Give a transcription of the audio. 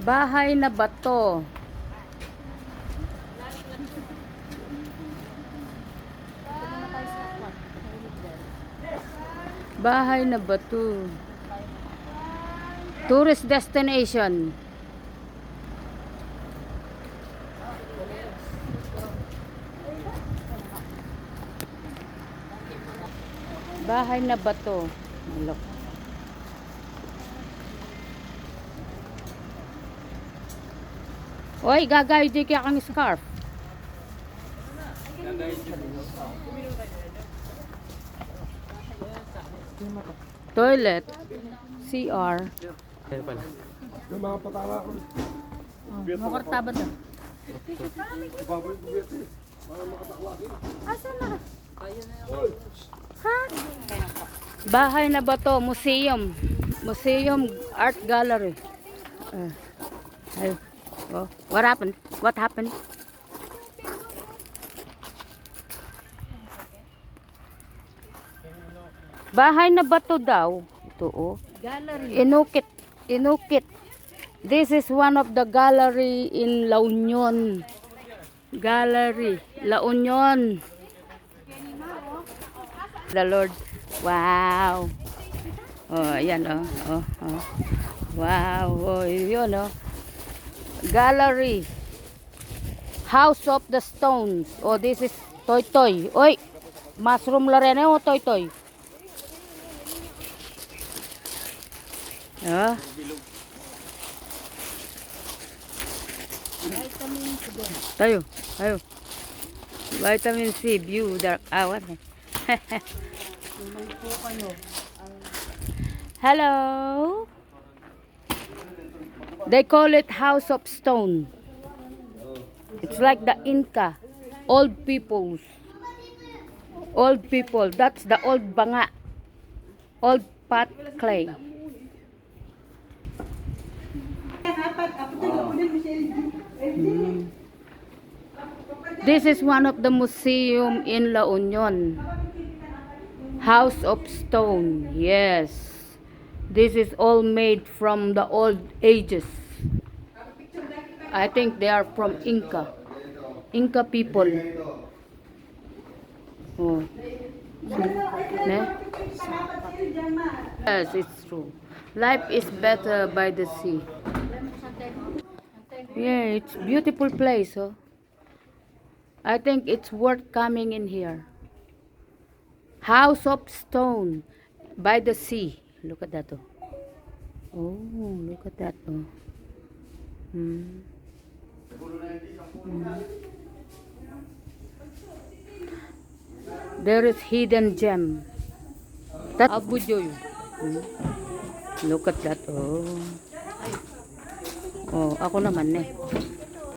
Bahay na bato. Bahay na bato. Tourist destination. Bahay na bato. Look. Oy, gagay di kaya kang scarf. Toilet. CR. Yung mga patala ko. Makartaba daw. Asa na? Ha? Bahay na bato, museum. Museum art gallery. Oh, what happened? What happened? Bahay na bato daw. Ito oh. Gallery. Inukit. Inukit. This is one of the gallery in La Union. Gallery. La Union. The Lord. Wow. Oh, ayan oh. Oh, oh. Wow. Oh, yun oh. Gallery. House of the Stones. Oh, this is Toy Toy. Oy. Mushroom Lorena oh, Toy Toy. Ah. Tayo, tayo. Vitamin C, view, dark hour. Hello. They call it House of Stone. It's like the Inca. Old peoples. Old people. That's the old banga. Old pot clay. This is one of the museum in La Union. House of Stone. Yes. This is all made from the old ages. I think they are from Inca. Inca people. Oh. Ne? Yes, it's true. Life is better by the sea. Yeah, it's beautiful place. Oh. I think it's worth coming in here. House of Stone by the sea. Look at that. Oh, look at that. Oh. There is hidden gem. That's Abu Joy. Look at that. Oh. Oh, ako naman eh.